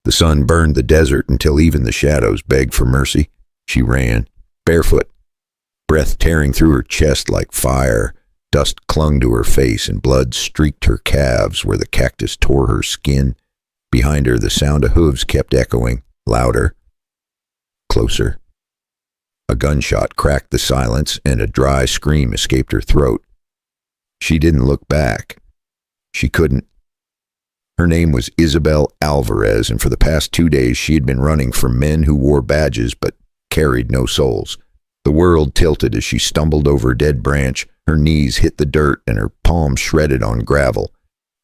The sun burned the desert until even the shadows begged for mercy. She ran, barefoot, breath tearing through her chest like fire. Dust clung to her face and blood streaked her calves where the cactus tore her skin. Behind her, the sound of hooves kept echoing, louder, closer. A gunshot cracked the silence and a dry scream escaped her throat. She didn't look back. She couldn't. Her name was Isabel Alvarez, and for the past 2 days she had been running from men who wore badges but carried no souls. The world tilted as she stumbled over a dead branch. Her knees hit the dirt and her palms shredded on gravel.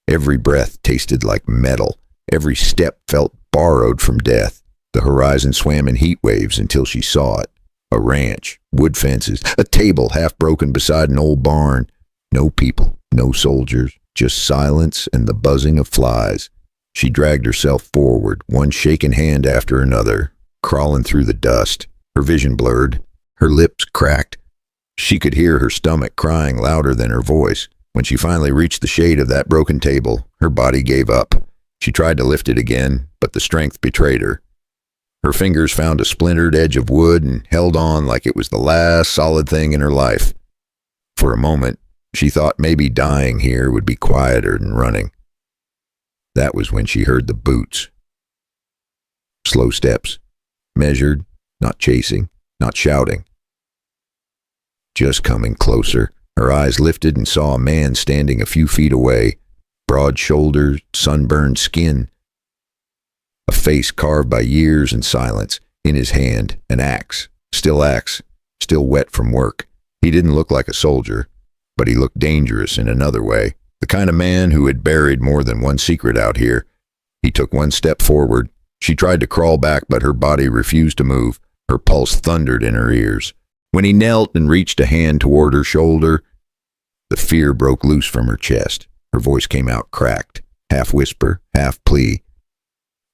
Every breath tasted like metal. Every step felt borrowed from death. The horizon swam in heat waves until she saw it. A ranch, wood fences, a table half broken beside an old barn. No people, no soldiers, just silence and the buzzing of flies. She dragged herself forward, one shaken hand after another, crawling through the dust. Her vision blurred. Her lips cracked. She could hear her stomach crying louder than her voice. When she finally reached the shade of that broken table, her body gave up. She tried to lift it again, but the strength betrayed her. Her fingers found a splintered edge of wood and held on like it was the last solid thing in her life. For a moment, she thought maybe dying here would be quieter than running. That was when she heard the boots. Slow steps, measured, not chasing, not shouting. Just coming closer. Her eyes lifted and saw a man standing a few feet away. Broad shoulders, sunburned skin. A face carved by years and silence. In his hand, an axe, still wet from work. He didn't look like a soldier, but he looked dangerous in another way. The kind of man who had buried more than one secret out here. He took one step forward. She tried to crawl back, but her body refused to move. Her pulse thundered in her ears. When he knelt and reached a hand toward her shoulder, the fear broke loose from her chest. Her voice came out cracked, half whisper, half plea.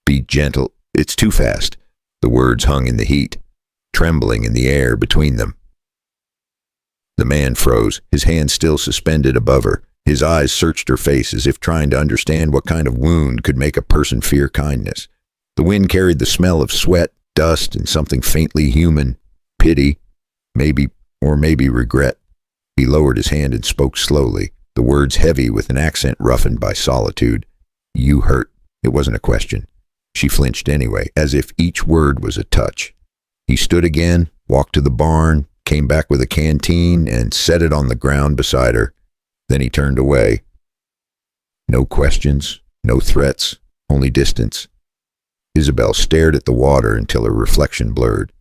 Be gentle. It's too fast. The words hung in the heat, trembling in the air between them. The man froze, his hand still suspended above her. His eyes searched her face as if trying to understand what kind of wound could make a person fear kindness. The wind carried the smell of sweat, dust, and something faintly human. Pity, maybe regret. He lowered his hand and spoke slowly, the words heavy with an accent roughened by solitude. You hurt. It wasn't a question. She flinched anyway, as if each word was a touch. He stood again, walked to the barn, came back with a canteen, and set it on the ground beside her. Then he turned away. No questions, no threats, only distance. Isabel stared at the water until her reflection blurred.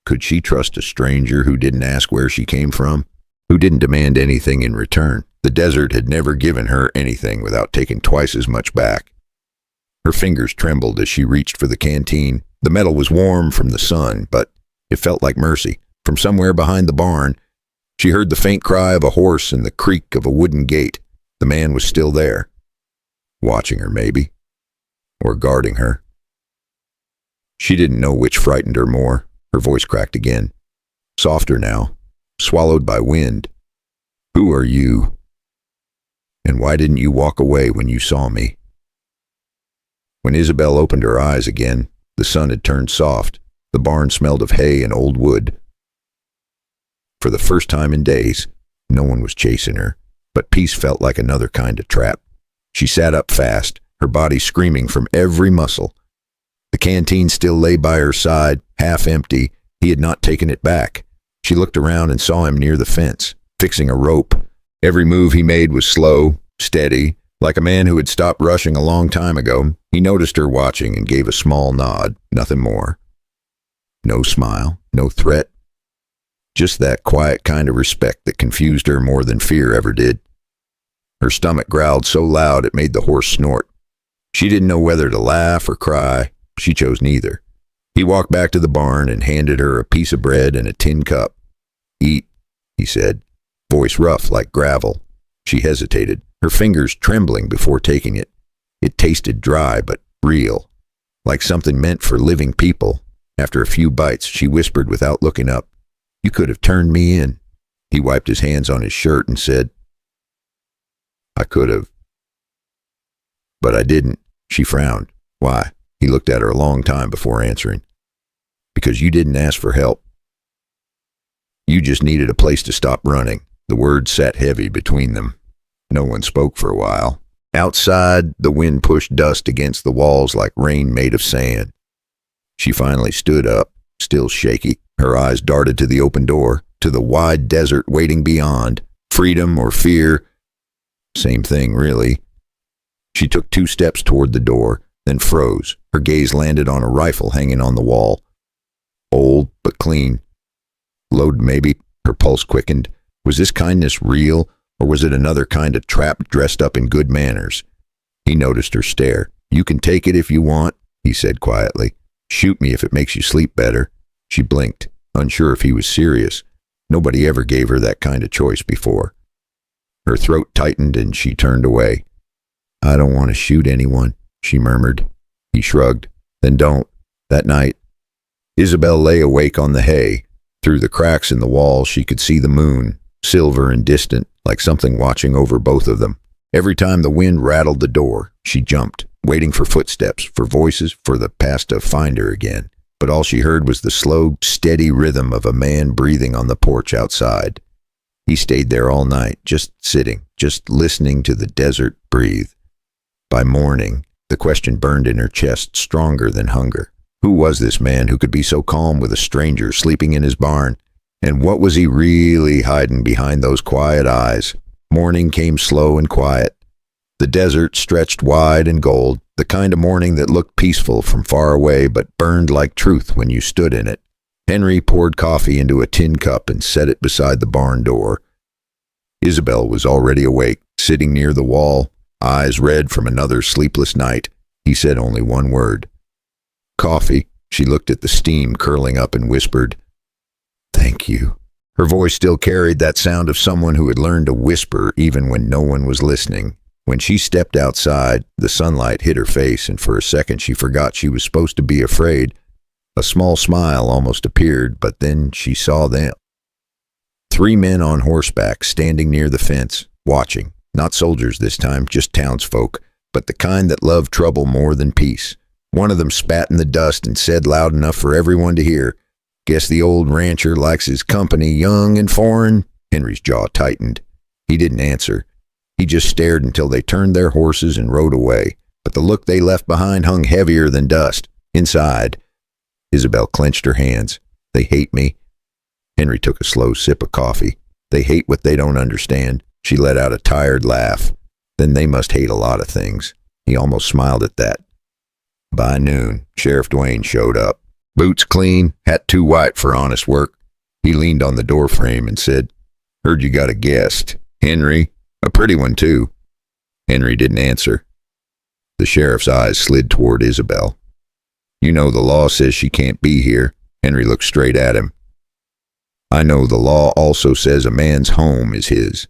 Could she trust a stranger who didn't ask where she came from, who didn't demand anything in return? The desert had never given her anything without taking twice as much back. Her fingers trembled as she reached for the canteen. The metal was warm from the sun, but it felt like mercy. From somewhere behind the barn, she heard the faint cry of a horse and the creak of a wooden gate. The man was still there, watching her maybe, or guarding her. She didn't know which frightened her more. Her voice cracked again, softer now, swallowed by wind. Who are you? And why didn't you walk away when you saw me? When Isabel opened her eyes again, the sun had turned soft. The barn smelled of hay and old wood. For the first time in days, no one was chasing her, but peace felt like another kind of trap. She sat up fast, her body screaming from every muscle. The canteen still lay by her side, half empty. He had not taken it back. She looked around and saw him near the fence, fixing a rope. Every move he made was slow, steady, like a man who had stopped rushing a long time ago. He noticed her watching and gave a small nod, nothing more. No smile, no threat. Just that quiet kind of respect that confused her more than fear ever did. Her stomach growled so loud it made the horse snort. She didn't know whether to laugh or cry. She chose neither. He walked back to the barn and handed her a piece of bread and a tin cup. Eat, he said, voice rough like gravel. She hesitated, her fingers trembling before taking it. It tasted dry but real, like something meant for living people. After a few bites, she whispered without looking up, You could have turned me in. He wiped his hands on his shirt and said, I could have. But I didn't. She frowned. Why? He looked at her a long time before answering. Because you didn't ask for help. You just needed a place to stop running. The words sat heavy between them. No one spoke for a while. Outside, the wind pushed dust against the walls like rain made of sand. She finally stood up, still shaky. Her eyes darted to the open door, to the wide desert waiting beyond. Freedom or fear? Same thing, really. She took 2 steps toward the door, then froze. Her gaze landed on a rifle hanging on the wall. Old, but clean. Load, maybe. Her pulse quickened. Was this kindness real, or was it another kind of trap dressed up in good manners? He noticed her stare. You can take it if you want, he said quietly. Shoot me if it makes you sleep better. She blinked, unsure if he was serious. Nobody ever gave her that kind of choice before. Her throat tightened and she turned away. I don't want to shoot anyone, she murmured. He shrugged. Then don't. That night, Isabel lay awake on the hay. Through the cracks in the wall, she could see the moon, silver and distant, like something watching over both of them. Every time the wind rattled the door, she jumped, waiting for footsteps, for voices, for the past to find her again. But all she heard was the slow, steady rhythm of a man breathing on the porch outside. He stayed there all night, just sitting, just listening to the desert breathe. By morning, the question burned in her chest stronger than hunger. Who was this man who could be so calm with a stranger sleeping in his barn? And what was he really hiding behind those quiet eyes? Morning came slow and quiet. The desert stretched wide and gold, the kind of morning that looked peaceful from far away but burned like truth when you stood in it. Henry poured coffee into a tin cup and set it beside the barn door. Isabel was already awake, sitting near the wall, eyes red from another sleepless night. He said only one word. Coffee. She looked at the steam curling up and whispered, Thank you. Her voice still carried that sound of someone who had learned to whisper even when no one was listening. When she stepped outside, the sunlight hit her face, and for a second she forgot she was supposed to be afraid. A small smile almost appeared, but then she saw them. 3 men on horseback standing near the fence, watching. Not soldiers this time, just townsfolk, but the kind that love trouble more than peace. One of them spat in the dust and said loud enough for everyone to hear, Guess the old rancher likes his company young and foreign. Henry's jaw tightened. He didn't answer. He just stared until they turned their horses and rode away. But the look they left behind hung heavier than dust. Inside, Isabel clenched her hands. They hate me. Henry took a slow sip of coffee. They hate what they don't understand. She let out a tired laugh. Then they must hate a lot of things. He almost smiled at that. By noon, Sheriff Duane showed up. Boots clean, hat too white for honest work. He leaned on the doorframe and said, Heard you got a guest. Henry. A pretty one, too. Henry didn't answer. The sheriff's eyes slid toward Isabel. You know the law says she can't be here. Henry looked straight at him. I know the law also says a man's home is his.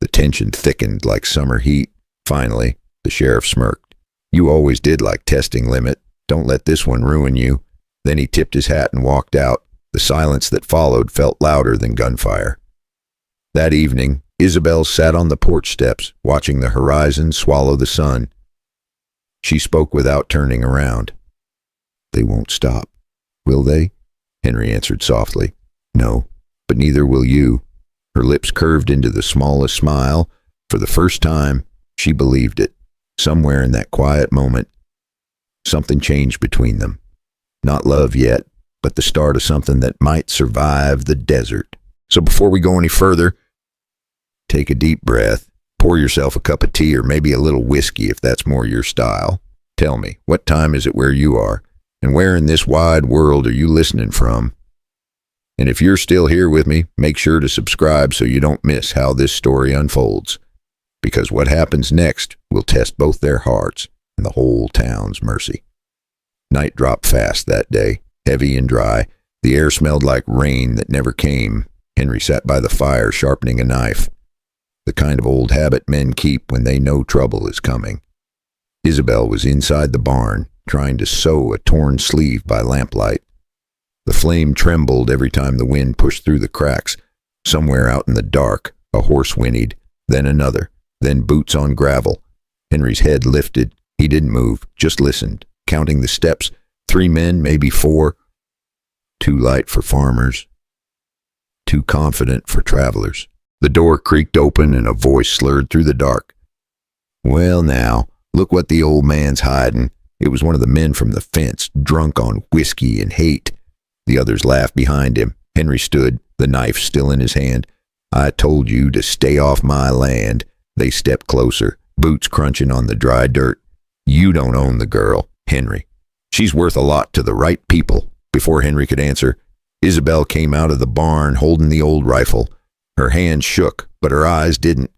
The tension thickened like summer heat. Finally, the sheriff smirked. You always did like testing limit. Don't let this one ruin you. Then he tipped his hat and walked out. The silence that followed felt louder than gunfire. That evening, Isabel sat on the porch steps, watching the horizon swallow the sun. She spoke without turning around. They won't stop, will they? Henry answered softly. No, but neither will you. Her lips curved into the smallest smile. For the first time, she believed it. Somewhere in that quiet moment, something changed between them. Not love yet, but the start of something that might survive the desert. So before we go any further, take a deep breath, pour yourself a cup of tea or maybe a little whiskey if that's more your style. Tell me, what time is it where you are? And where in this wide world are you listening from? And if you're still here with me, make sure to subscribe so you don't miss how this story unfolds. Because what happens next will test both their hearts and the whole town's mercy. Night dropped fast that day, heavy and dry. The air smelled like rain that never came. Henry sat by the fire sharpening a knife. The kind of old habit men keep when they know trouble is coming. Isabel was inside the barn, trying to sew a torn sleeve by lamplight. The flame trembled every time the wind pushed through the cracks. Somewhere out in the dark, a horse whinnied, then another, then boots on gravel. Henry's head lifted. He didn't move, just listened, counting the steps. 3 men, maybe 4. Too light for farmers. Too confident for travelers. The door creaked open and a voice slurred through the dark. Well now, look what the old man's hiding. It was one of the men from the fence, drunk on whiskey and hate. The others laughed behind him. Henry stood, the knife still in his hand. I told you to stay off my land. They stepped closer, boots crunching on the dry dirt. You don't own the girl, Henry. She's worth a lot to the right people. Before Henry could answer, Isabel came out of the barn holding the old rifle. Her hands shook, but her eyes didn't.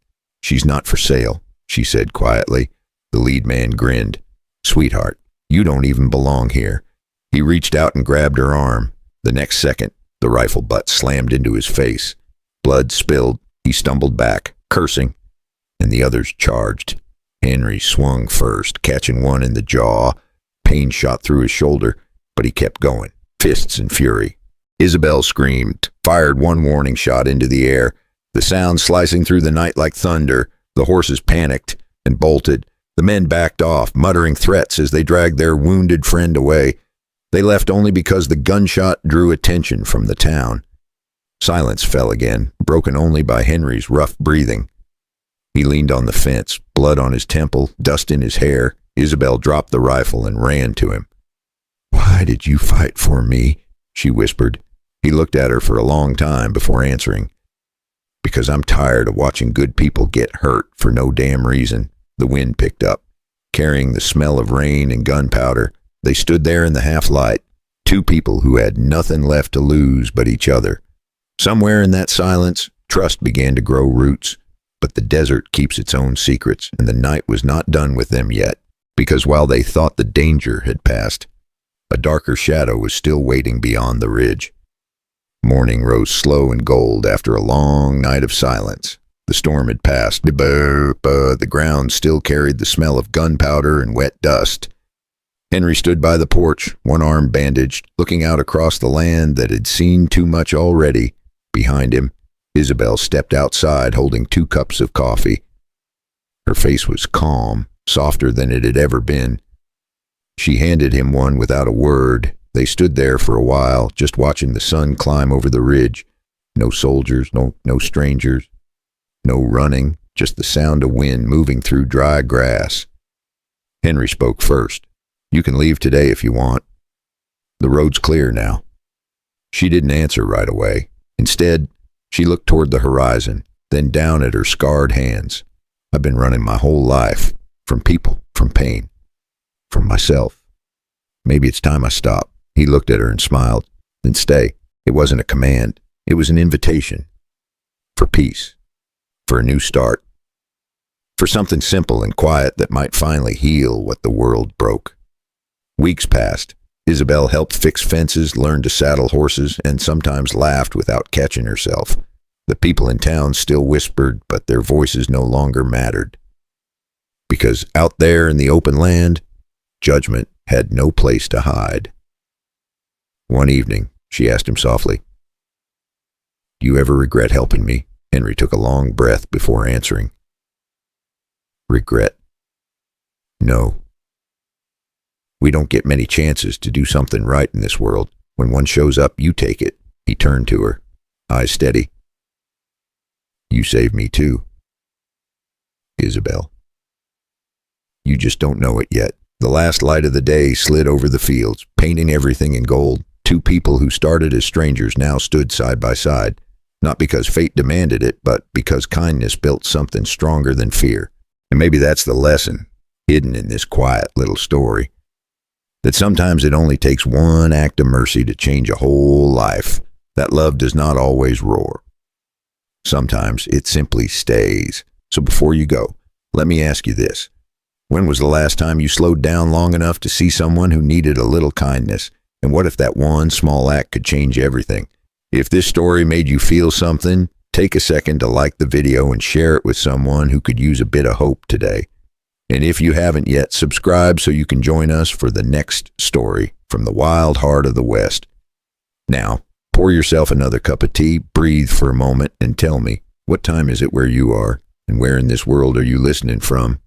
She's not for sale, she said quietly. The lead man grinned. Sweetheart, you don't even belong here. He reached out and grabbed her arm. The next second, the rifle butt slammed into his face. Blood spilled. He stumbled back, cursing, and the others charged. Henry swung first, catching one in the jaw. Pain shot through his shoulder, but he kept going, fists in fury. Isabel screamed, fired one warning shot into the air, the sound slicing through the night like thunder. The horses panicked and bolted. The men backed off, muttering threats as they dragged their wounded friend away. They left only because the gunshot drew attention from the town. Silence fell again, broken only by Henry's rough breathing. He leaned on the fence, blood on his temple, dust in his hair. Isabel dropped the rifle and ran to him. Why did you fight for me? She whispered. He looked at her for a long time before answering. Because I'm tired of watching good people get hurt for no damn reason. The wind picked up, carrying the smell of rain and gunpowder. They stood there in the half-light, 2 people who had nothing left to lose but each other. Somewhere in that silence, trust began to grow roots. But the desert keeps its own secrets, and the night was not done with them yet, because while they thought the danger had passed, a darker shadow was still waiting beyond the ridge. Morning rose slow and gold after a long night of silence. The storm had passed. The ground still carried the smell of gunpowder and wet dust. Henry stood by the porch, one arm bandaged, looking out across the land that had seen too much already. Behind him, Isabel stepped outside holding 2 cups of coffee. Her face was calm, softer than it had ever been. She handed him one without a word. They stood there for a while, just watching the sun climb over the ridge. No soldiers, no strangers, no running, just the sound of wind moving through dry grass. Henry spoke first. You can leave today if you want. The road's clear now. She didn't answer right away. Instead, she looked toward the horizon, then down at her scarred hands. I've been running my whole life, from people, from pain, from myself. Maybe it's time I stop. He looked at her and smiled. Then stay. It wasn't a command. It was an invitation. For peace. For a new start. For something simple and quiet that might finally heal what the world broke. Weeks passed. Isabel helped fix fences, learned to saddle horses, and sometimes laughed without catching herself. The people in town still whispered, but their voices no longer mattered. Because out there in the open land, judgment had no place to hide. One evening, she asked him softly, "Do you ever regret helping me?" Henry took a long breath before answering. Regret? No. We don't get many chances to do something right in this world. When one shows up, you take it. He turned to her, eyes steady. You saved me too, Isabel. You just don't know it yet. The last light of the day slid over the fields, painting everything in gold. 2 people who started as strangers now stood side by side, not because fate demanded it, but because kindness built something stronger than fear. And maybe that's the lesson, hidden in this quiet little story. That sometimes it only takes one act of mercy to change a whole life. That love does not always roar. Sometimes it simply stays. So before you go, let me ask you this. When was the last time you slowed down long enough to see someone who needed a little kindness? And what if that one small act could change everything? If this story made you feel something, take a second to like the video and share it with someone who could use a bit of hope today. And if you haven't yet, subscribe so you can join us for the next story from the wild heart of the West. Now, pour yourself another cup of tea, breathe for a moment, and tell me, what time is it where you are? And where in this world are you listening from?